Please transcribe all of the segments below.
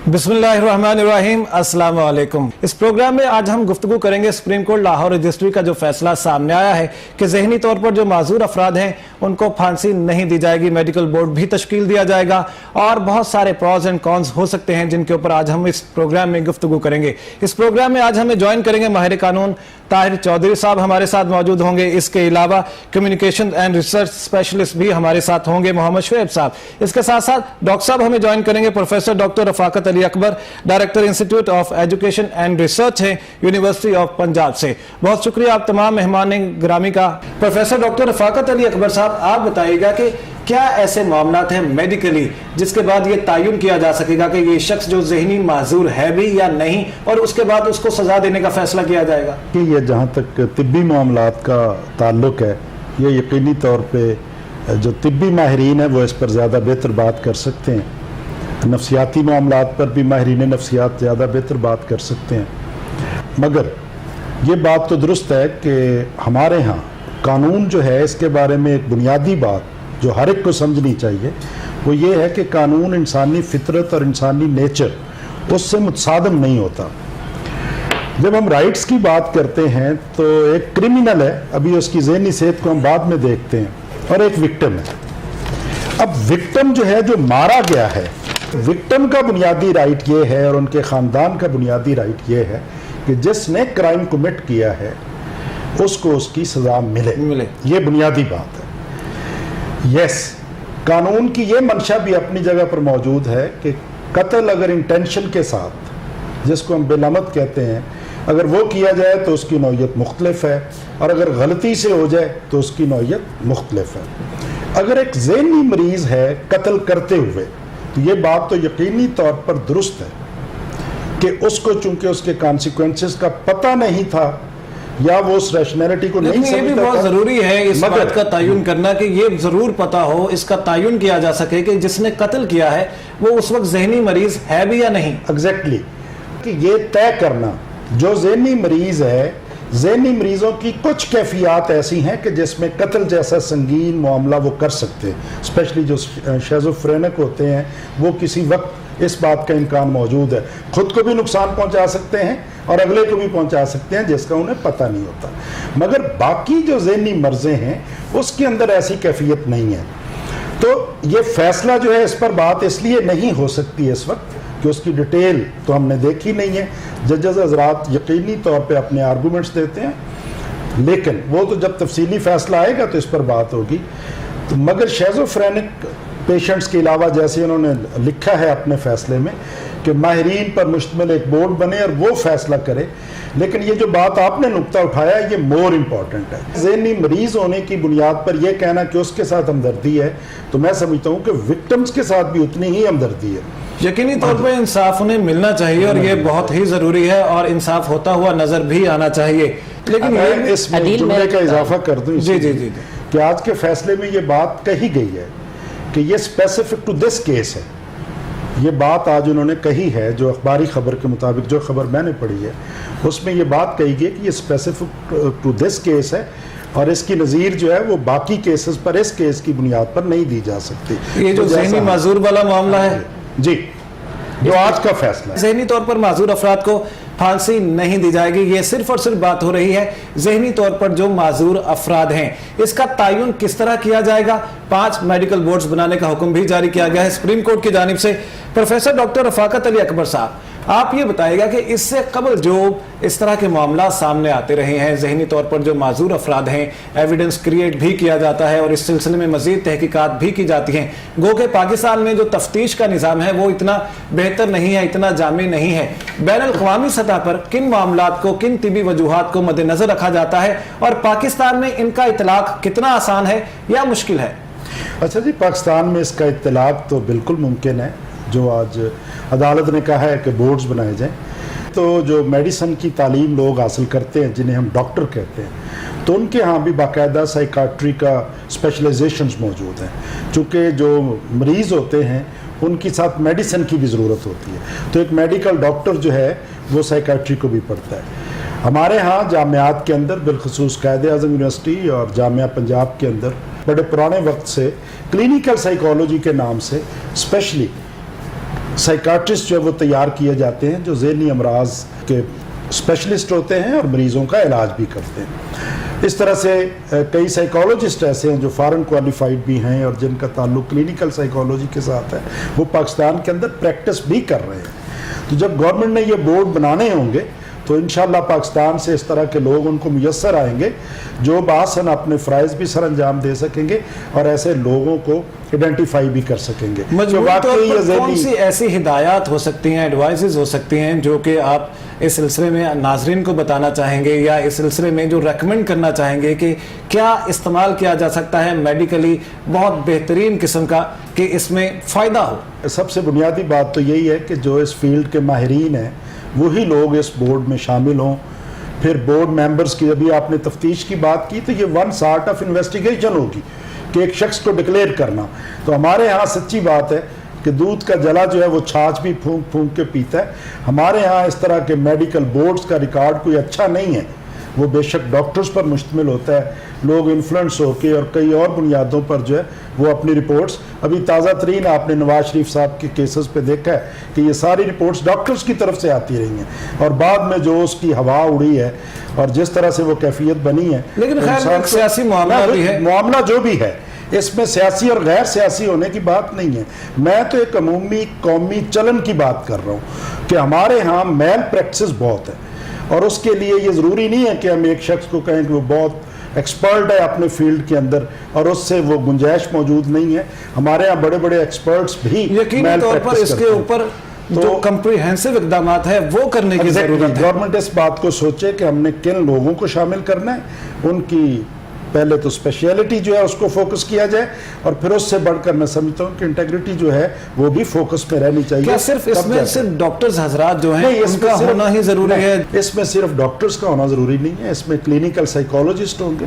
बिस्मिल्लाहिर्रहमानिर्रहीम, अस्सलाम वालेकुम। इस प्रोग्राम में आज हम गुफ्तगू करेंगे सुप्रीम कोर्ट लाहौर रजिस्ट्री का जो फैसला सामने आया है कि ज़हनी तौर पर जो माजूर अफराद हैं उनको फांसी नहीं दी जाएगी, मेडिकल बोर्ड भी तश्कील दिया जाएगा और बहुत सारे प्रॉज एंड कॉन्स हो सकते हैं जिनके ऊपर आज हम इस प्रोग्राम में गुफ्तगू करेंगे। इस प्रोग्राम में आज हमें ज्वाइन करेंगे माहिर कानून ताहिर चौधरी साहब हमारे साथ मौजूद होंगे। इसके अलावा कम्युनिकेशन एंड रिसर्च स्पेशलिस्ट भी हमारे साथ होंगे मोहम्मद शुएब साहब। इसके साथ साथ डॉक्टर साहब हमें ज्वाइन करेंगे, professor doctor Rafaqat Ali Akbar, director institute of education and research है यूनिवर्सिटी ऑफ पंजाब से। बहुत शुक्रिया आप तमाम मेहमान ग्रामी का। प्रोफेसर डॉक्टर रफाकत अली अकबर साहब, आप बताइएगा कि क्या ऐसे मामलात हैं मेडिकली जिसके बाद ये तायुन किया जा सकेगा कि ये शख्स जो ज़हनी माजूर है भी या नहीं, और उसके बाद उसको सजा देने का फैसला किया जाएगा? कि ये जहाँ तक तिब्बी मामलात का ताल्लुक है, ये यकीनी तौर पे जो तिब्बी माहिरीन है वो इस पर ज़्यादा बेहतर बात कर सकते हैं। नफ्सियाती मामलात पर भी माहिरीन नफ्सियात ज़्यादा बेहतर बात कर सकते हैं। मगर ये बात तो दुरुस्त है कि हमारे यहाँ कानून जो है इसके बारे में एक बुनियादी बात जो हर एक को समझनी चाहिए वो ये है कि कानून इंसानी फितरत और इंसानी नेचर उससे मुतसादम नहीं होता। जब हम राइट्स की बात करते हैं तो एक क्रिमिनल है, अभी उसकी ज़हनी सेहत को हम बाद में देखते हैं, और एक विक्टिम है। अब विक्टिम जो है, जो मारा गया है, विक्टिम का बुनियादी राइट ये है और उनके ख़ानदान का बुनियादी राइट ये है कि जिसने क्राइम कमिट किया है उसको उसकी सज़ा मिले। ये बुनियादी बात है। यस, कानून की ये मंशा भी अपनी जगह पर मौजूद है कि कत्ल अगर इंटेंशन के साथ, जिसको हम बेलामत कहते हैं, अगर वो किया जाए तो उसकी नौयत मुख्तलिफ है, और अगर गलती से हो जाए तो उसकी नौयत मुख्तलिफ है। अगर एक ज़हनी मरीज़ है कत्ल करते हुए तो ये बात तो यकीनी तौर पर दुरुस्त है कि उसको चूंकि उसके कॉन्सिक्वेंसेस का पता नहीं था या वो उस रैशनैलिटी को नहीं समझता। ये भी बहुत जरूरी है इस बात का तायुन करना कि ये जरूर पता हो, इसका तायुन किया जा सके कि जिसने कत्ल किया है वो उस वक्त ज़हनी मरीज है भी या नहीं। एग्जैक्टली, कि ये तय करना जो ज़हनी मरीज है, ज़हनी मरीजों की कुछ कैफियत ऐसी हैं कि जिसमें कत्ल जैसा संगीन मामला वो कर सकते हैं। स्पेशली जो शिज़ोफ्रेनिक होते हैं वो किसी वक्त इस बात का इम्कान मौजूद है, खुद को भी नुकसान पहुंचा सकते हैं और अगले को भी पहुंचा सकते हैं जिसका उन्हें पता नहीं होता। मगर बाकी जो ज़हनी मर्ज़े हैं उसके अंदर ऐसी कैफियत नहीं है। तो ये फैसला जो है, इस पर बात इसलिए नहीं हो सकती है इस वक्त कि उसकी डिटेल तो हमने देखी नहीं है। जजेस हज़रात यकीनी तौर पे अपने आर्गूमेंट्स देते हैं, लेकिन वो तो जब तफसीली फैसला आएगा तो इस पर बात होगी। तो मगर शिज़ोफ्रेनिक पेशेंट्स के अलावा, जैसे उन्होंने लिखा है अपने फैसले में कि माहिरीन पर मुश्तमिल एक बोर्ड बने और वो फैसला करे, लेकिन ये जो बात आपने नुक्ता उठाया ये मोर इम्पॉर्टेंट है। ज़हनी मरीज होने की बुनियाद पर यह कहना कि उसके साथ हमदर्दी है, तो मैं समझता हूँ कि विक्टिम्स के साथ भी उतनी ही हमदर्दी है। यकीनी तौर पर इंसाफ उन्हें मिलना चाहिए और ये बहुत ही जरूरी है और इंसाफ होता हुआ नजर भी आना चाहिए। लेकिन मैं इसमें जुमले का इजाफा कर दूं जी कि आज के फैसले में ये बात कही गई है कि ये स्पेसिफिक टू दिस केस है। ये बात आज उन्होंने कही है, जो अखबारी खबर के मुताबिक जो खबर मैंने पढ़ी है उसमें ये बात कही गई कि ये स्पेसिफिक टू दिस केस है और इसकी नज़ीर जो है वो बाकी केसेस पर इस केस की बुनियाद पर नहीं दी जा सकती। ये जो ज़हनी माजूर वाला मामला है जी, जो आज का फैसला है, ज़हनी तौर पर माजूर अफराद को फांसी नहीं दी जाएगी। ये सिर्फ और सिर्फ बात हो रही है ज़हनी तौर पर जो माजूर अफराद हैं, इसका तायुन किस तरह किया जाएगा। 5 मेडिकल बोर्ड्स बनाने का हुक्म भी जारी किया गया है सुप्रीम कोर्ट की जानिब से। प्रोफेसर डॉक्टर रफाकत अली अकबर साहब, आप ये बताइएगा कि इससे कबल जो इस तरह के मामला सामने आते रहे हैं, ज़हनी तौर पर जो माजूर अफराद हैं, एविडेंस क्रिएट भी किया जाता है और इस सिलसिले में मज़ीद तहकीकात भी की जाती हैं। गो के पाकिस्तान में जो तफ्तीश का निज़ाम है वो इतना बेहतर नहीं है, इतना जामी नहीं है। बैनुल-अक़वामी सतह पर किन मामलात को, किन तिबी वजूहात को मद्देनज़र रखा जाता है और पाकिस्तान में इनका इतलाक़ कितना आसान है या मुश्किल है? अच्छा जी, पाकिस्तान में इसका इतलाक़ तो बिल्कुल मुमकिन है। जो आज अदालत ने कहा है कि बोर्ड्स बनाए जाएं, तो जो मेडिसिन की तालीम लोग हासिल करते हैं जिन्हें हम डॉक्टर कहते हैं, तो उनके यहाँ भी बाकायदा साइकाट्री का स्पेशलाइजेशंस मौजूद हैं। चूँकि जो मरीज़ होते हैं उनके साथ मेडिसिन की भी ज़रूरत होती है, तो एक मेडिकल डॉक्टर जो है वो साइकाट्री को भी पढ़ता है। हमारे यहाँ जामियात के अंदर, बिलखसूस कायद-ए-आज़म यूनिवर्सिटी और जामिया पंजाब के अंदर बड़े पुराने वक्त से क्लिनिकल साइकोलॉजी के नाम से स्पेशली साइकाट्रिस्ट जो है वो तैयार किए जाते हैं जो ज़हनी अमराज के स्पेशलिस्ट होते हैं और मरीज़ों का इलाज भी करते हैं। इस तरह से कई साइकोलॉजिस्ट ऐसे हैं जो फॉरेन क्वालिफाइड भी हैं और जिनका ताल्लुक क्लिनिकल साइकोलॉजी के साथ है, वो पाकिस्तान के अंदर प्रैक्टिस भी कर रहे हैं। तो जब गवर्नमेंट ने ये बोर्ड बनाने होंगे तो इंशाल्लाह पाकिस्तान से इस तरह के लोग उनको मुयस्सर आएंगे जो बासन अपने फ़राइज़ भी सर अंजाम दे सकेंगे और ऐसे लोगों को आइडेंटिफाई भी कर सकेंगे। मजबूत तौर पर कौन सी ऐसी हिदायत हो सकती हैं, एडवाइसेस हो सकती हैं जो कि आप इस सिलसिले में नाजरीन को बताना चाहेंगे या इस सिलसिले में जो रेकमेंड करना चाहेंगे कि क्या इस्तेमाल किया जा सकता है मेडिकली बहुत बेहतरीन किस्म का कि इसमें फ़ायदा हो? सबसे बुनियादी बात तो यही है कि जो इस फील्ड के माहिरीन हैं वही लोग इस बोर्ड में शामिल हों। फिर बोर्ड मेंबर्स की, अभी आपने तफ्तीश की बात की, तो ये वन सॉर्ट ऑफ इन्वेस्टिगेशन होगी कि एक शख्स को डिक्लेयर करना। तो हमारे यहाँ सच्ची बात है कि दूध का जला जो है वो छाछ भी फूंक फूंक के पीता है। हमारे यहाँ इस तरह के मेडिकल बोर्ड्स का रिकॉर्ड कोई अच्छा नहीं है, वो बेशक डॉक्टर्स पर मुश्तमिल होता है, लोग इन्फ्लुएंस होकर और कई और बुनियादों पर जो है वो अपनी रिपोर्ट्स, अभी ताज़ा तरीन आपने नवाज शरीफ साहब के केसेस पे देखा है कि ये सारी रिपोर्ट्स डॉक्टर्स की तरफ से आती रही हैं और बाद में जो उसकी हवा उड़ी है और जिस तरह से वो कैफियत बनी है। लेकिन खैर सियासी मामला भी है, मामला जो भी है इसमें सियासी और गैर सियासी होने की बात नहीं है। मैं तो एक अमूमी कौमी चलन की बात कर रहा हूँ कि हमारे यहाँ मेल प्रैक्टिस बहुत है और उसके लिए ये ज़रूरी नहीं है कि हम एक शख्स को कहें कि वो बहुत एक्सपर्ट है अपने फील्ड के अंदर और उससे वो गुंजाइश मौजूद नहीं है। हमारे यहाँ बड़े बड़े एक्सपर्ट्स भी यकीनी तौर पर इसके ऊपर जो कम्प्रिहेंसिव इक़दाम है वो करने की ज़रूरत है। गवर्नमेंट इस बात को सोचे कि हमने किन लोगों को शामिल करना है, उनकी पहले तो स्पेशलिटी जो है उसको फोकस किया जाए और फिर उससे बढ़कर मैं समझता हूँ कि इंटेग्रिटी जो है वो भी फोकस में रहनी चाहिए। क्या सिर्फ इसमें सिर्फ डॉक्टर्स हजरात जो हैं उनका होना ही ज़रूरी है? इसमें सिर्फ डॉक्टर्स का होना ज़रूरी नहीं है, इसमें क्लिनिकल साइकोलॉजिस्ट होंगे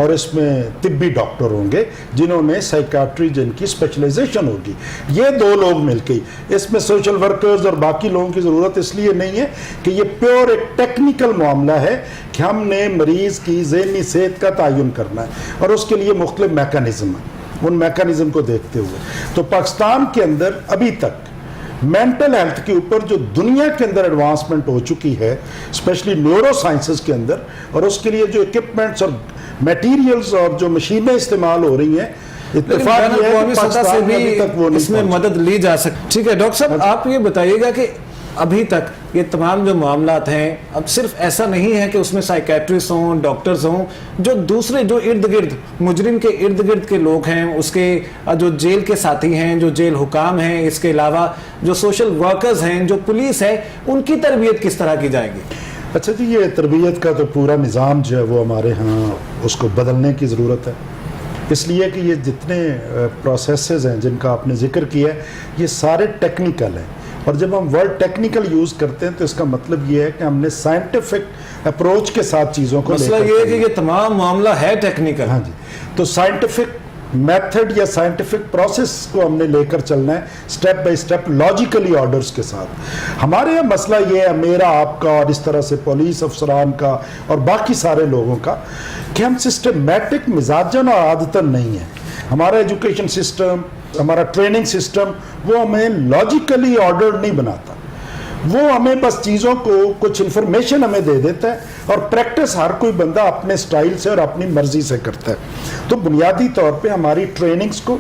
और इसमें तिब्बी डॉक्टर होंगे जिन्होंने साइकाट्री जिनकी स्पेशलाइजेशन होगी। ये दो लोग मिलके, इसमें सोशल वर्कर्स और बाकी लोगों की ज़रूरत इसलिए नहीं है कि ये प्योर एक टेक्निकल मामला है कि हमने मरीज़ की ज़हनी सेहत का तयन करना है और उसके लिए मुख्तलिफ मैकेनिज़्म है। उन मैकेनिज़्म को देखते हुए तो पाकिस्तान के अंदर अभी तक मेंटल हेल्थ के ऊपर जो दुनिया के अंदर एडवांसमेंट हो चुकी है, स्पेशली न्यूरो साइंसेस के अंदर, और उसके लिए जो इक्विपमेंट्स और मटेरियल्स और जो मशीनें इस्तेमाल हो रही हैं, इत्तेफाक ये है कि पाकिस्तान में अभी तक वो नहीं इसमें मदद ली जा सकती। ठीक है डॉक्टर साहब, आप ये बताइएगा कि अभी तक ये तमाम जो मामलात हैं, अब सिर्फ ऐसा नहीं है कि उसमें साइकेट्रिस्ट हों, डॉक्टर्स हों, जो दूसरे जो इर्द गिर्द मुजरिम के इर्द गिर्द के लोग हैं, उसके जो जेल के साथी हैं, जो जेल हुकाम हैं, इसके अलावा जो सोशल वर्कर्स हैं, जो पुलिस है, उनकी तरबियत किस तरह की जाएगी? अच्छा जी, ये तरबियत का तो पूरा निज़ाम जो है वो हमारे यहाँ उसको बदलने की ज़रूरत है, इसलिए कि ये जितने प्रोसेसेस हैं जिनका आपने जिक्र किया है ये सारे टेक्निकल हैं और जब हम वर्ड टेक्निकल यूज़ करते हैं तो इसका मतलब ये है कि हमने साइंटिफिक अप्रोच के साथ चीज़ों को मसला ये है कि ये तमाम मामला है टेक्निकल। हाँ जी, तो साइंटिफिक मेथड या साइंटिफिक प्रोसेस को हमने लेकर चलना है step by step logically orders के साथ। हमारे यहाँ मसला ये है, मेरा आपका और इस तरह से पुलिस अफसरान का और बाकी सारे लोगों का, कि हम सिस्टमैटिक मिजाजन और आदतन नहीं है। हमारा एजुकेशन सिस्टम, हमारा ट्रेनिंग सिस्टम वो हमें लॉजिकली ऑर्डर नहीं बनाता, वो हमें बस चीज़ों को कुछ इन्फॉर्मेशन हमें दे देता है और प्रैक्टिस हर कोई बंदा अपने स्टाइल से और अपनी मर्जी से करता है। तो बुनियादी तौर पे हमारी ट्रेनिंग्स को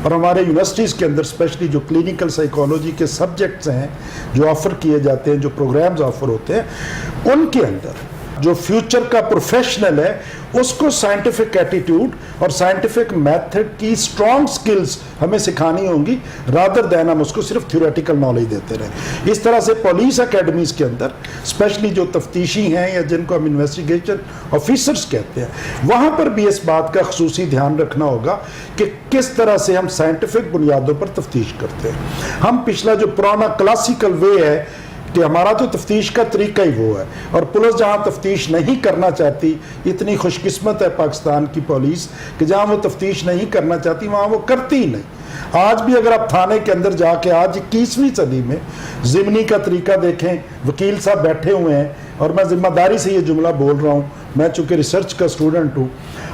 और हमारे यूनिवर्सिटीज़ के अंदर स्पेशली जो क्लिनिकल साइकोलॉजी के सब्जेक्ट्स हैं जो ऑफ़र किए जाते हैं, जो प्रोग्राम्स ऑफ़र होते हैं, उनके अंदर जो फ्यूचर का प्रोफेशनल है उसको साइंटिफिक एटीट्यूड और साइंटिफिक मेथड की स्ट्रॉन्ग स्किल्स हमें सिखानी होंगी, रादर दैन हम उसको सिर्फ थ्योरेटिकल नॉलेज देते रहे। इस तरह से पुलिस अकेडमीज़ के अंदर स्पेशली जो तफ्तीशी हैं या जिनको हम इन्वेस्टिगेशन ऑफिसर्स कहते हैं, वहाँ पर भी इस बात का खसूसी ध्यान रखना होगा कि किस तरह से हम साइंटिफिक बुनियादों पर तफ्तीश करते हैं। हम पिछला जो पुराना क्लासिकल वे है कि हमारा तो तफ्तीश का तरीका ही वो है और पुलिस जहाँ तफ्तीश नहीं करना चाहती, इतनी खुशकिस्मत है पाकिस्तान की पुलिस कि जहाँ वो तफ्तीश नहीं करना चाहती वहाँ वो करती ही नहीं। आज भी अगर आप थाने के अंदर जाके आज 21वीं सदी में ज़िमनी का तरीका देखें, वकील साहब बैठे हुए हैं और मैं जिम्मेदारी से ये जुमला बोल रहा हूँ, मैं चूँकि रिसर्च का स्टूडेंट हूँ,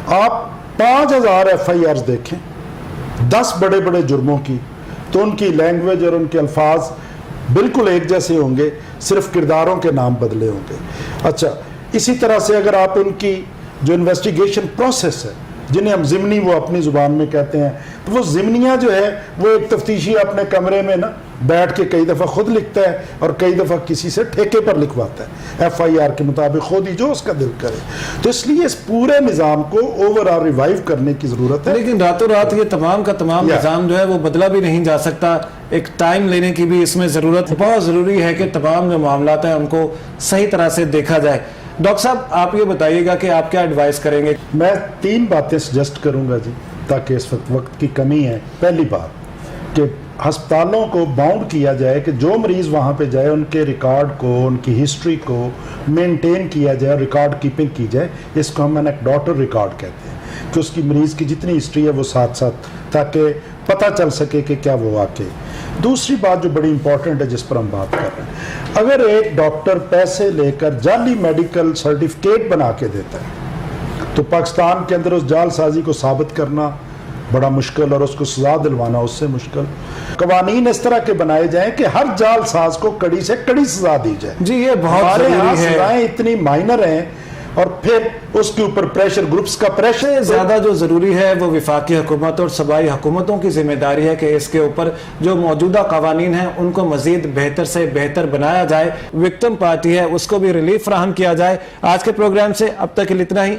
आप 5000 FIRs देखें 10 बड़े बड़े जुर्मों की, تو ان کی لینگویج اور ان کے الفاظ بالکل ایک جیسے ہوں گے، صرف کرداروں کے نام بدلے ہوں گے. اچھا، اسی طرح سے اگر آپ ان کی جو انویسٹیگیشن پروسیس ہے، جنہیں ہم ضمنی وہ اپنی زبان میں کہتے ہیں، تو وہ ضمنیہ جو ہے وہ ایک تفتیشی اپنے کمرے میں نا بیٹھ کے کئی دفعہ خود لکھتا ہے اور کئی دفعہ کسی سے ٹھیکے پر لکھواتا ہے FIR کے مطابق، خود ہی جو اس کا دل کرے. تو اس لیے اس پورے نظام کو اوور آل ریوائیو کرنے کی ضرورت ہے. لیکن راتوں رات یہ تمام کا تمام نظام جو ہے وہ بدلا بھی نہیں جا سکتا. ایک ٹائم لینے کی بھی اس میں ضرورت ہے. بہت ضروری ہے کہ تمام جو معاملات ہیں ان کو صحیح طرح سے دیکھا جائے. ڈاکٹر صاحب آپ یہ بتائیے گا کہ آپ کیا ایڈوائز کریں گے؟ میں 3 باتیں سجیسٹ کروں گا جی، تاکہ اس وقت کی کمی ہے. پہلی بات کہ ہسپتالوں کو باؤنڈ کیا جائے کہ جو مریض وہاں پہ جائے ان کے ریکارڈ کو، ان کی ہسٹری کو مینٹین کیا جائے، ریکارڈ کیپنگ کی جائے. اس کو ہم انیکڈوٹل ریکارڈ کہتے ہیں کہ اس کی مریض کی جتنی ہسٹری ہے وہ ساتھ ساتھ، تاکہ پتہ چل سکے کہ کیا وہ واقع. دوسری بات جو بڑی امپورٹنٹ ہے جس پر ہم بات کر رہے ہیں، اگر ایک ڈاکٹر پیسے لے کر جعلی میڈیکل سرٹیفکیٹ بنا کے دیتا ہے تو پاکستان کے اندر اس جعل سازی کو ثابت کرنا بڑا مشکل اور اس کو سزا دلوانا اس سے مشکل. قوانین اس طرح کے بنائے جائیں کہ ہر جعل ساز کو کڑی سے کڑی سزا دی جائے. جی یہ بہت ہمارے یہاں ضروری ہے. سزائیں اتنی مائنر ہیں اور پھر اس کے اوپر پریشر گروپس کا پریشر زیادہ جو ضروری ہے وہ وفاقی حکومت اور صوبائی حکومتوں کی ذمہ داری ہے کہ اس کے اوپر جو موجودہ قوانین ہیں ان کو مزید بہتر سے بہتر بنایا جائے. وکٹم پارٹی ہے اس کو بھی ریلیف فراہم کیا جائے. آج کے پروگرام سے اب تک اتنا ہی.